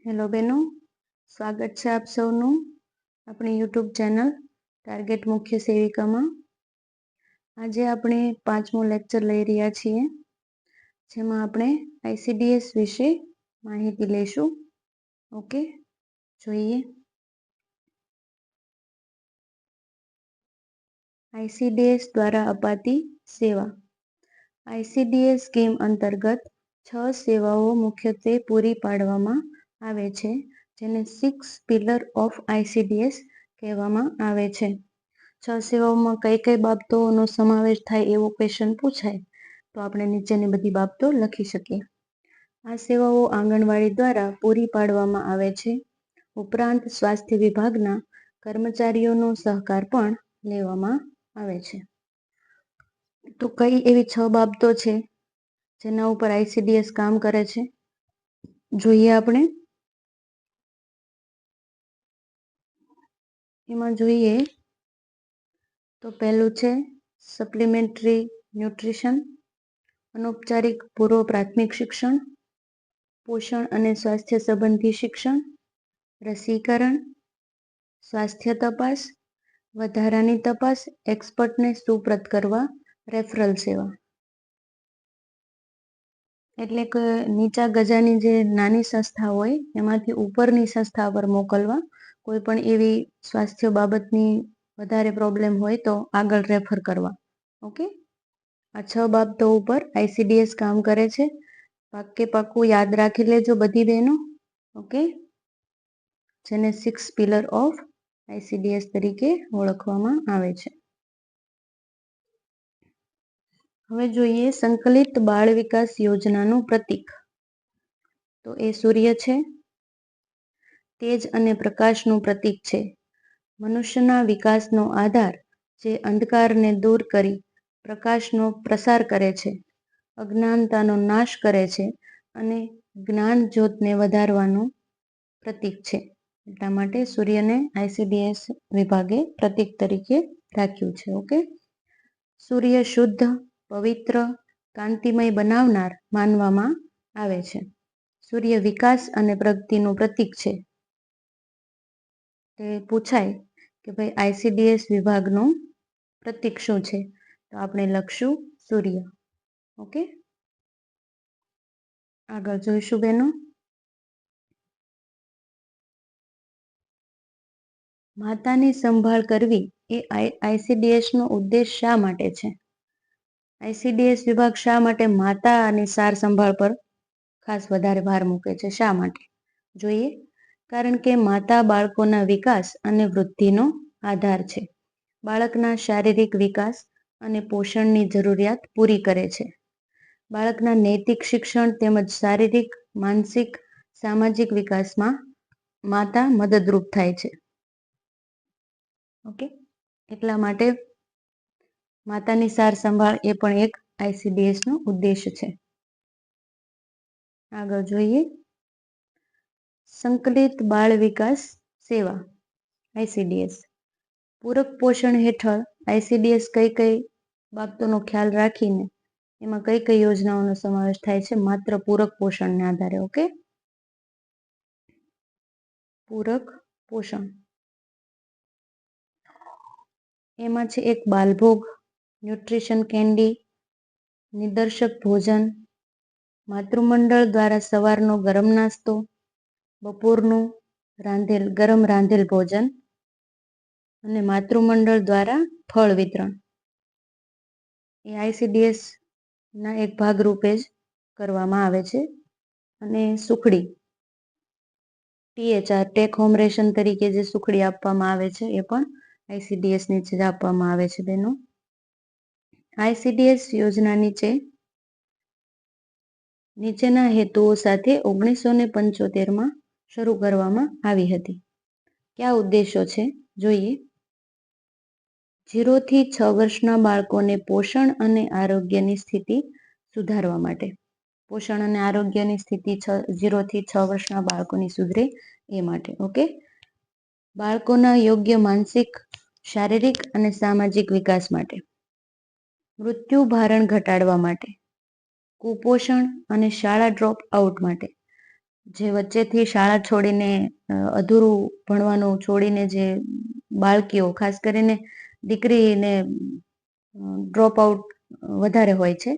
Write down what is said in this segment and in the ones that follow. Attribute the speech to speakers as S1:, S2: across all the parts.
S1: Hello બહેનો, સ્વાગત છે આપ સૌનું આપણી યુટ્યુબ ચેનલ ટાર્ગેટ મુખ્ય સેવિકામાં. આજે આપણે 5મો લેક્ચર લઈ રહ્યા છીએ, જેમાં આપણે ICDS વિશે માહિતી લઈશું. ઓકે, જોઈએ. ICDS દ્વારા અપાતી સેવા. ICDS સ્કીમ અંતર્ગત 6 સેવાઓ મુખ્યત્વે પૂરી પાડવામાં આવે છે, જેને 6 પિલર ઓફ ICDS કહેવામાં આવે છે. 6 સેવાઓમાં કઈ કઈ બાબતોનો સમાવેશ થાય એવો ક્વેશ્ચન પૂછાય તો આપણે નીચેની બધી બાબતો લખી શકીએ. આ સેવાઓ આંગણવાડી દ્વારા પૂરી પાડવામાં આવે છે. ઉપરાંત સ્વાસ્થ્ય વિભાગના કર્મચારીઓનો સહકાર પણ લેવામાં આવે છે. તો કઈ એવી 6 બાબતો છે જેના ઉપર ICDS કામ કરે છે, જોઈએ આપણે. એમાં જોઈએ તો પહેલું છે સપ્લિમેન્ટરી ન્યુટ્રિશન, અનૌપચારિક પૂર્વ પ્રાથમિક શિક્ષણ, પોષણ અને સ્વાસ્થ્ય સંબંધી શિક્ષણ, રસીકરણ, સ્વાસ્થ્ય તપાસ, વધારાની તપાસ, એક્સપર્ટને સુપ્રત કરવા, રેફરલ સેવા. એટલે કે નીચા ગજાની જે નાની સંસ્થા હોય એમાંથી ઉપરની સંસ્થા પર મોકલવા. કોઈ પણ એવી સ્વાસ્થ્ય બાબતની વધારે પ્રોબ્લેમ હોય તો આગળ રેફર કરવા. ઓકે, આ 6 બાબતો ઉપર ICDS કામ કરે છે. પાક્કું યાદ રાખી લેજો બધી બહેનો. ઓકે, જેને 6 પિલર ઓફ ICDS તરીકે ઓળખવામાં આવે છે. હવે જોઈએ સંકલિત બાળ વિકાસ યોજનાનું પ્રતીક. તો એ સૂર્ય છે. તેજ અને પ્રકાશનું પ્રતીક છે. મનુષ્યના વિકાસનો આધાર જે અંધકારને દૂર કરી પ્રકાશનો પ્રસાર કરે છે, અજ્ઞાનતાનો નાશ કરે છે અને જ્ઞાન જ્યોતને વધારવાનું પ્રતીક છે. એટલા માટે સૂર્યને ICDS વિભાગે પ્રતીક તરીકે રાખ્યું છે. ઓકે, સૂર્ય શુદ્ધ, પવિત્ર, કાંતિમય બનાવનાર માનવામાં આવે છે. સૂર્ય વિકાસ અને પ્રગતિનું પ્રતીક છે. તે પૂછાય કે ભાઈ ICDS વિભાગનું પ્રતીક શું છે, તો આપણે લખશું સૂર્ય. ઓકે, આગળ જોઈશું બેનો. માતાની સંભાળ કરવી એ ICDS નો ઉદ્દેશ શા માટે છે? ICDS વિભાગ શા માટે માતાની સાર સંભાળ પર ખાસ વધારે ભાર મૂકે છે? શા માટે? જોઈએ. કારણ કે માતા બાળકોના વિકાસ અને વૃદ્ધિનો આધાર છે. બાળકના શારીરિક વિકાસ અને પોષણની જરૂરિયાત પૂરી કરે છે. બાળકના નૈતિક શિક્ષણ તેમજ શારીરિક, માનસિક, સામાજિક વિકાસમાં માતા મદદરૂપ થાય છે. ઓકે, એટલા માટે માતાની સાર સંભાળ એ પણ એક ICDS નો ઉદ્દેશ છે. આગળ જોઈએ. સંકલિત બાળ વિકાસ સેવા ICDS. પૂરક પોષણ હેઠળ ICDS કઈ કઈ બાબતોનો ખ્યાલ રાખીને એમાં કઈ કઈ યોજનાઓનો સમાવેશ થાય છે? માત્ર પૂરક પોષણને આધારે. ઓકે, પૂરક પોષણ એમાં છે એક બાલભોગ, ન્યુટ્રિશન કેન્ડી, નિદર્શક ભોજન, માતૃમંડળ દ્વારા સવારનો ગરમ નાસ્તો, બપોરનું ગરમ રાંધેલ ભોજન અને માતૃમંડળ દ્વારા ફળ વિતરણ. એ ICDS ના એક ભાગરૂપે જ કરવામાં આવે છે. અને સુખડી THR ટેક હોમ રેશન તરીકે જે સુખડી આપવામાં આવે છે એ પણ ICDS નીચે જ આપવામાં આવે છે બેનો. ICDS યોજના નીચેના હેતુઓ સાથે 1975માં શરૂ કરવામાં આવી હતી. કયા ઉદ્દેશો છે? જોઈએ. 0 થી 6 વર્ષના બાળકોને પોષણ અને આરોગ્યની સ્થિતિ સુધારવા માટે. પોષણ અને આરોગ્યની સ્થિતિ 0 થી 6 વર્ષના બાળકોની સુધરે એ માટે. ઓકે, બાળકોના યોગ્ય માનસિક, શારીરિક અને સામાજિક વિકાસ માટે. મૃત્યુ ભારણ ઘટાડવા માટે. કુપોષણ અને શાળા ડ્રોપ આઉટ માટે. જે વચ્ચેથી શાળા છોડીને અધૂરું ભણવાનું છોડીને જે બાળકીઓ, ખાસ કરીને દીકરીને ડ્રોપ આઉટ વધારે હોય છે,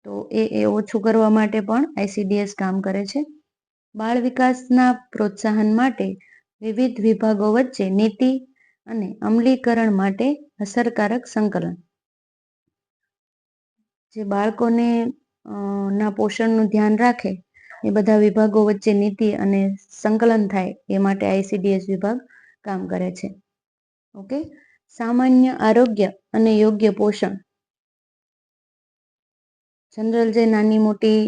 S1: તો એ ઓછું કરવા માટે પણ આઈસીડીએસ કામ કરે છે. બાળ વિકાસના પ્રોત્સાહન માટે વિવિધ વિભાગો વચ્ચે નીતિ અને અમલીકરણ માટે અસરકારક સંકલન. જે બાળકોને ના પોષણનું ધ્યાન રાખે એ બધા વિભાગો વચ્ચે નીતિ અને સંકલન થાય એ માટે આઈસીડીએસ વિભાગ કામ કરે છે. ઓકે, સામાન્ય આરોગ્ય અને યોગ્ય પોષણ. જનરલ જે નાની મોટી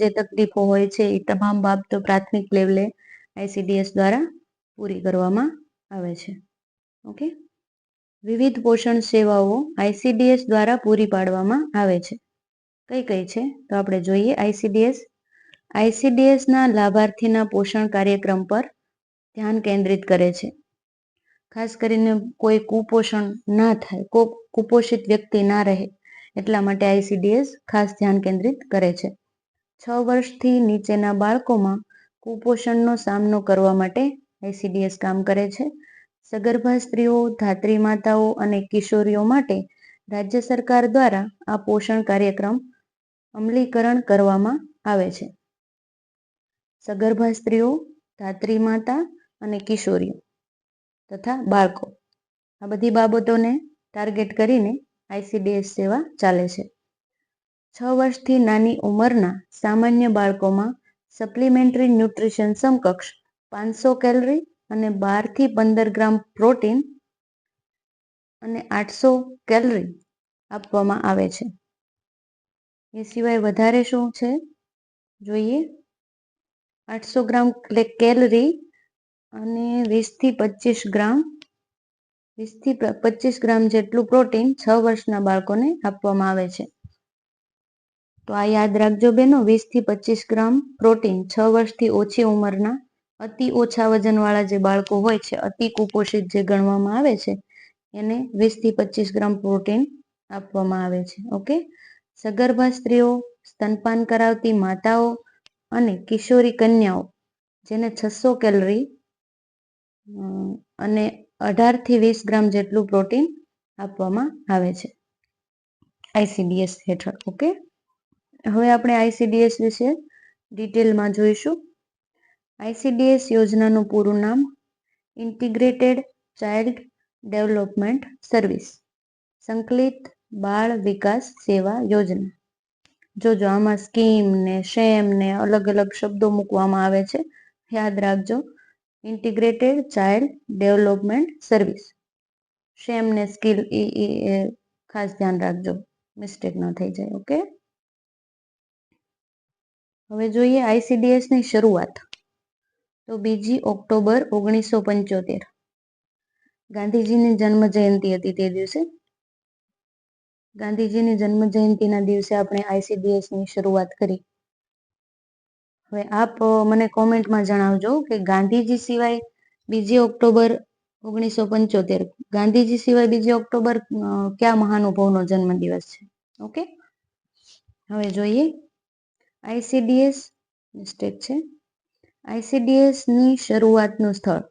S1: જે તકલીફો હોય છે એ તમામ બાબતો પ્રાથમિક લેવલે આઈસીડીએસ દ્વારા પૂરી કરવામાં આવે છે. ઓકે, વિવિધ પોષણ સેવાઓ આઈસીડીએસ દ્વારા પૂરી પાડવામાં આવે છે. કઈ કઈ છે તો આપણે જોઈએ. આઈસીડીએસના લાભાર્થીના પોષણ કાર્યક્રમ પર ધ્યાન કેન્દ્રિત કરે છે. ખાસ કરીને કોઈ કુપોષણ ના થાય, કુપોષિત વ્યક્તિ ના રહે એટલા માટે આઈસીડીએસ ખાસ ધ્યાન કેન્દ્રિત કરે છે. 6 વર્ષથી નીચેના બાળકોમાં કુપોષણનો સામનો કરવા માટે આઈસીડીએસ કામ કરે છે. સગર્ભા સ્ત્રીઓ, ધાત્રી માતાઓ અને કિશોરીઓ માટે રાજ્ય સરકાર દ્વારા આ પોષણ કાર્યક્રમ અમલીકરણ કરવામાં આવે છે. સગર્ભા સ્ત્રીઓ, ધાત્રી માતા અને કિશોરીઓ તથા બાળકો, આ બધી બાબતોને ટાર્ગેટ કરીને આઈસીડીએસ સેવા ચાલે છે. 6 વર્ષથી નાની ઉંમરના સામાન્ય બાળકોમાં સપ્લિમેન્ટરી ન્યુટ્રિશન સમકક્ષ 500 કેલરી અને 12 થી 15 ગ્રામ પ્રોટીન અને 800 કેલરી આપવામાં આવે છે. એ સિવાય વધારે શું છે જોઈએ. 800 ગ્રામ કેલરી અને 20 થી 25 ગ્રામ જેટલું પ્રોટીન 6 વર્ષના બાળકોને આપવામાં આવે છે. તો આ યાદ રાખજો બેનો, 20 થી 25 ગ્રામ પ્રોટીન 6 વર્ષથી ઓછી ઉંમરના અતિ ઓછા વજનવાળા જે બાળકો હોય છે, અતિ કુપોષિત જે ગણવામાં આવે છે, એને 20 થી 25 ગ્રામ પ્રોટીન આપવામાં આવે છે. ઓકે, સગર્ભા સ્ત્રીઓ, સ્તનપાન કરાવતી માતાઓ અને કિશોરી કન્યાઓ જેને 600 કેલરી અને 18 થી 20 ગ્રામ જેટલું પ્રોટીન આપવામાં આવે છે આઈસીડીએસ હેઠળ. ઓકે, હવે આપણે આઈસીડીએસ વિશે ડિટેલમાં જોઈશું. આઈસીડીએસ યોજનાનું પૂરું નામ ઇન્ટિગ્રેટેડ ચાઇલ્ડ ડેવલપમેન્ટ સર્વિસ, સંકલિત બાળ વિકાસ સેવા યોજના. જોજો આમાં સ્કીમ ને શેમ ને અલગ અલગ શબ્દો મૂકવામાં આવે છે, યાદ રાખજો. ઇન્ટિગ્રેટેડ ચાઇલ્ડ ડેવલપમેન્ટ સર્વિસ, શેમ ને સ્કીલ એ ખાસ ધ્યાન રાખજો, મિસ્ટેક ન થઈ જાય. ઓકે, હવે જોઈએ આઈસીડીએસ ની શરૂઆત. તો 2 ઓક્ટોબર 1975 ગાંધીજીની જન્મ જયંતિ હતી. તે દિવસે ગાંધીજીની જન્મ જયંતિના દિવસે આપણે આઈસીડીએસ ની શરૂઆત કરી. હવે આપ મને કોમેન્ટમાં જણાવજો કે ગાંધીજી સિવાય 2 ઓક્ટોબર 1975 ગાંધીજી સિવાય 2 ઓક્ટોબર કયા મહાનુભાવનો જન્મદિવસ છે. ઓકે, હવે જોઈએ આઈસીડીએસ મિસ્ટેક છે. આઈસીડીએસ ની શરૂઆતનું સ્થળ,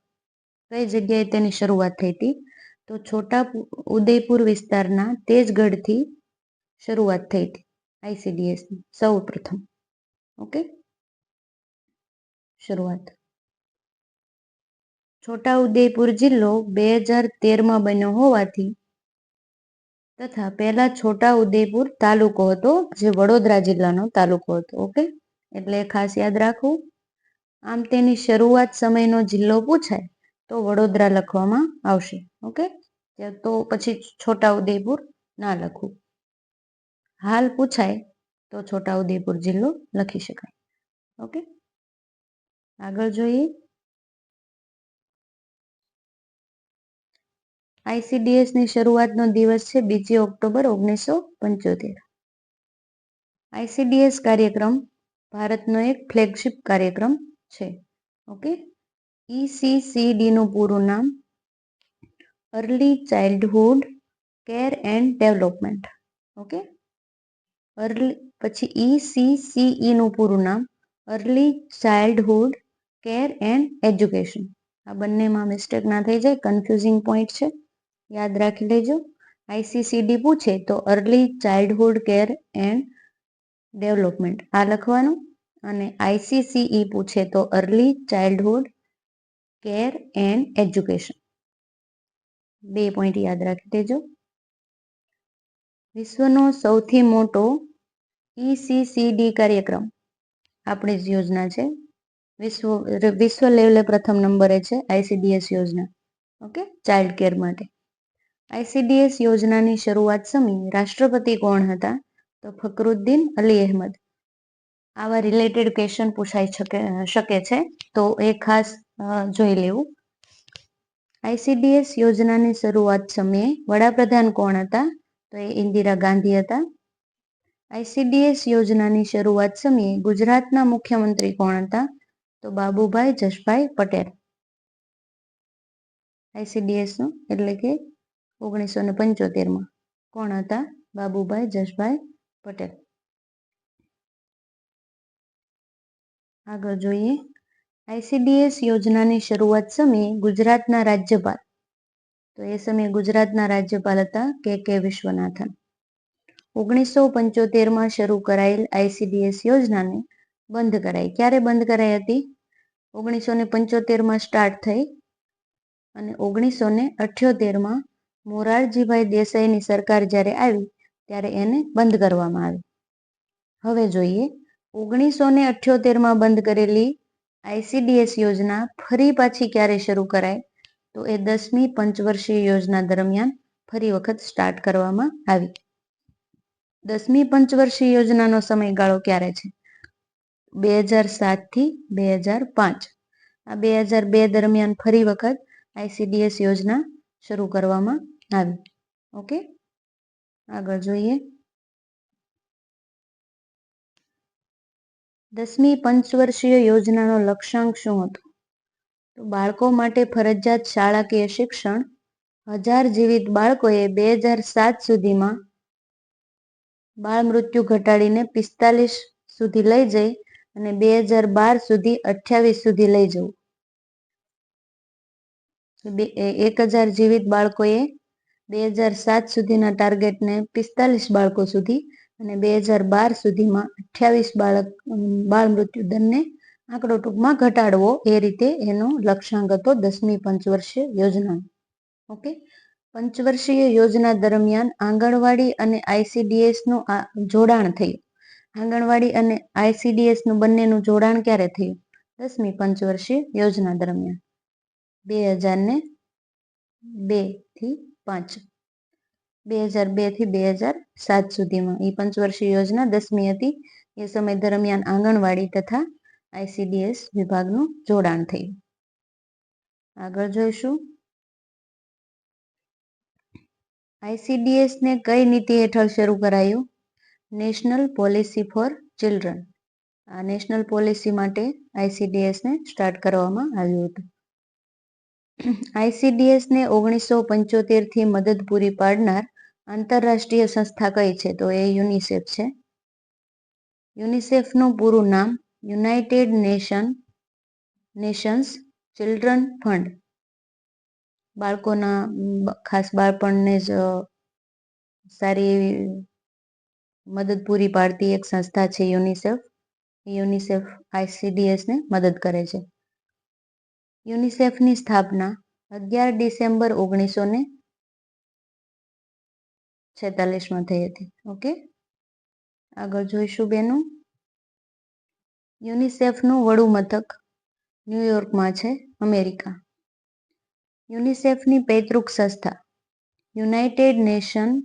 S1: કઈ જગ્યાએ તેની શરૂઆત થઈ હતી તો છોટા ઉદેપુર વિસ્તારના તેજગઢથી શરૂઆત થઈ હતી આઈસીડીએસ ની સૌ પ્રથમ. ઓકે, શરૂઆત છોટા ઉદેપુર જિલ્લો 2013માં બન્યો હોવાથી તથા પહેલા છોટા ઉદેપુર તાલુકો હતો, જે વડોદરા જિલ્લાનો તાલુકો હતો. ઓકે, એટલે ખાસ યાદ રાખવું. આમ તેની શરૂઆત સમયનો જિલ્લો પૂછાય તો વડોદરા લખવામાં આવશે. ઓકે, તો પછી છોટા ઉદેપુર ના લખવું. હાલ પૂછાય તો છોટા ઉદેપુર જિલ્લો લખી શકાય. ઓકે, આગળ જોઈએ. આઈસીડીએસ ની શરૂઆતનો દિવસ છે 2 ઓક્ટોબર 1975. આઈસીડીએસ કાર્યક્રમ ભારતનો એક ફ્લેગશિપ કાર્યક્રમ છે. ઓકે, ECCD નું પૂરું નામ early childhood care and development. Okay, પછી ECCE નું પૂરું નામ early childhood care and education. આ બંનેમાં મિસ્ટેક ના થઈ જાય, કન્ફ્યુઝિંગ પોઈન્ટ છે, યાદ રાખી લેજો. ICCD પૂછે તો early childhood care and development આ લખવાનું, અને ICCE પૂછે તો early childhood care and education. 2 point યાદ રાખી દેજો. વિશ્વનો સૌથી મોટો ECCD કાર્યક્રમ આપણી જ યોજના છે. વિશ્વ લેવલે પ્રથમ નંબરે છે ICDS યોજના. ઓકે, ચાઇલ્ડ કેર માટે. ICDS યોજનાની શરૂઆત સમયે રાષ્ટ્રપતિ કોણ હતા? તો ફખરુદ્દીન અલી અહેમદ. આવા રિલેટેડ ક્વેશ્ચન પૂછાઈ શકે છે, તો એ ખાસ જોઈ લેવું. ICDS યોજનાની શરૂઆત સમયે વડાપ્રધાન કોણ હતા? તો એ ઇન્દિરા ગાંધી હતા. ICDS યોજનાની શરૂઆત સમયે ગુજરાતના મુખ્યમંત્રી કોણ હતા? તો બાબુભાઈ જશભાઈ પટેલ. ICDSનું એટલે કે 1975માં કોણ હતા? બાબુભાઈ જશભાઈ પટેલ. આગળ જોઈએ. ICDS યોજનાની શરૂઆત સમયે ગુજરાતના રાજ્યપાલ, તો એ સમયે ગુજરાતના રાજ્યપાલ હતા કે વિશ્વનાથન. 1975માં શરૂ કરાયેલ ICDS યોજનાને બંધ કરાઈ. ક્યારે બંધ કરાઈ હતી? 1975માં સ્ટાર્ટ થઈ અને 1978માં મોરારજીભાઈ દેસાઈની સરકાર જ્યારે આવી ત્યારે એને બંધ કરવામાં આવી. હવે જોઈએ, 1978માં બંધ કરેલી ICDS યોજના ફરી પાછી ક્યારે શરૂ કરાય? તો એ 10મી પંચવર્ષીય યોજના દરમિયાન ફરી વખત સ્ટાર્ટ કરવામાં આવી. 10મી પંચવર્ષીય યોજનાનો સમયગાળો ક્યારે છે? 2007 થી 2005. આ 2002 દરમિયાન ફરી વખત ICDS યોજના શરૂ કરવામાં આવી. ઓકે, આગળ જોઈએ. 10મી પંચવર્ષીય યોજનાનો લક્ષ્યાંક શું હતો? તો બાળકો માટે ફરજિયાત શાળાકીય શિક્ષણ 1000 જીવિત બાળકોએ 2007 સુધીમાં બાળ મૃત્યુ ઘટાડીને 45 સુધી લઈ જઈ અને 2012 સુધી 28 સુધી લઈ જવું. 1000 જીવિત બાળકોએ 2007 સુધીના ટાર્ગેટને 45 બાળકો સુધી અને 2012 સુધીમાં 28 બાળ મૃત્યુ દરને આંકડો ટૂંકમાં ઘટાડવો, એ રીતે એનો લક્ષ્યાંક હતો 10મી પંચવર્ષીય યોજના. ઓકે, પંચવર્ષીય યોજના દરમિયાન આંગણવાડી અને ICDSનું જોડાણ થયું. આંગણવાડી અને ICDSનું બંનેનું જોડાણ ક્યારે થયું? 10મી પંચવર્ષીય યોજના દરમિયાન 2002 થી 5. 2002 થી 2007 સુધીમાં એ પંચવર્ષીય યોજના 10મી હતી. એ સમય દરમિયાન આંગણવાડી તથા ICDS વિભાગનું જોડાણ થયું. આગળ જોઈશું. ICDS ને કઈ નીતિ હેઠળ શરૂ કરાયું? National policy four children. આ નેશનલ પોલિસી માટે ICDS ને સ્ટાર્ટ કરવામાં આવ્યું હતું. ICDS ને 1975 થી મદદ પૂરી પાડનાર આંતરરાષ્ટ્રીય સંસ્થા કઈ છે? તો એ યુનિસેફ છે. યુનિસેફનું પૂરું નામ યુનાઇટેડ નેશન્સ ચિલ્ડ્રન ફંડ. બાળકોના ખાસ બાળપણને જ સારી એવી મદદ પૂરી પાડતી એક સંસ્થા છે યુનિસેફ. યુનિસેફ ICDS ને મદદ કરે છે. યુનિસેફની સ્થાપના 11 ડિસેમ્બર 1946માં થઈ હતી. ઓકે, આગળ જોઈશું બેનો. યુનિસેફનું વડું મથક ન્યુયોર્કમાં છે, અમેરિકા. યુનિસેફની પૈતૃક સંસ્થા યુનાઇટેડ નેશન્સ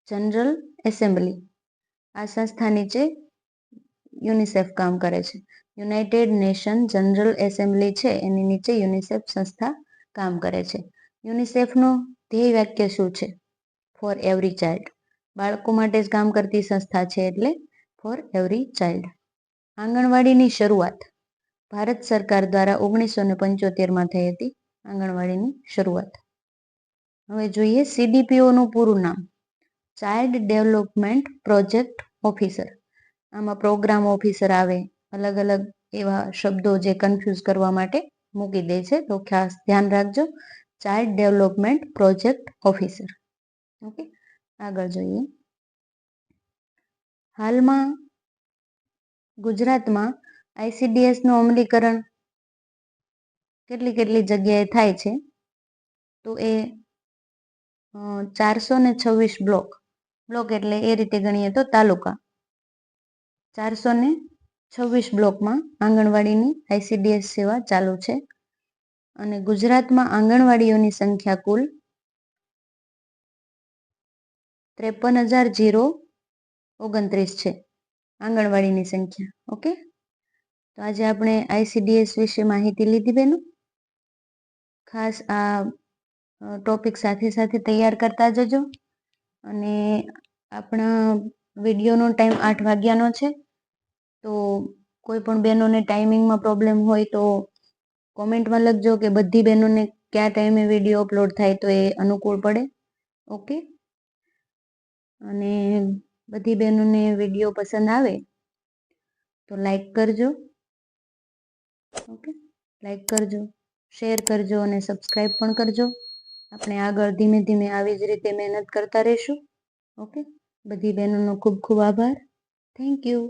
S1: જનરલ એસેમ્બલી. આ સંસ્થા નીચે યુનિસેફ કામ કરે છે. યુનાઇટેડ નેશન જનરલ એસેમ્બલી છે એની નીચે યુનિસેફ સંસ્થા કામ કરે છે. યુનિસેફનું ધ્યેય વાક્ય શું છે? For every child. બાળકો માટે જ કામ કરતી સંસ્થા છે એટલે ફોર એવરી ચાઇલ્ડ. આંગણવાડીની શરૂઆત ભારત સરકાર દ્વારા 1975માં થઈ હતી. આંગણવાડીની શરૂઆત. હવે જોઈએ CDPOનું પૂરું નામ. Child development project officer. આમાં પ્રોગ્રામ ઓફિસર આવે અલગ અલગ એવા શબ્દો જે કન્ફ્યુઝ કરવા માટે મૂકી દે છે, તો ખાસ ધ્યાન રાખજો. Child development project officer. Okay, આગળ જોઈએ. હાલમાં ગુજરાતમાં આઈસીડીએસનું અમલીકરણ કેટલી જગ્યાએ થાય છે, તો એ 426 બ્લોક એટલે એ રીતે ગણીએ તો તાલુકા, 426 બ્લોકમાં આંગણવાડીની આઈસીડીએસ સેવા ચાલુ છે. અને ગુજરાતમાં આંગણવાડીઓની સંખ્યા કુલ 53,029 છે, આંગણવાડીની સંખ્યા. ઓકે, તો આજે આપણે આઈસીડીએસ વિશે માહિતી લીધી બહેનો. ખાસ આ ટોપિક સાથે સાથે તૈયાર કરતા જજો. અને આપણા વિડીયોનો ટાઈમ 8 વાગ્યાનો છે, તો કોઈ પણ બહેનોને ટાઈમિંગમાં પ્રોબ્લેમ હોય તો કોમેન્ટમાં લખજો કે બધી બહેનોને કયા ટાઈમે વિડીયો અપલોડ થાય તો એ અનુકૂળ પડે. ઓકે, અને બધી બહેનોને વિડીયો પસંદ આવે તો લાઈક કરજો. ઓકે, લાઈક કરજો, શેર કરજો અને સબસ્ક્રાઈબ પણ કરજો. આપણે આગળ ધીમે ધીમે આવી જ રીતે મહેનત કરતા રહીશું. ઓકે, બધી બહેનોનો ખૂબ ખૂબ આભાર. Thank you.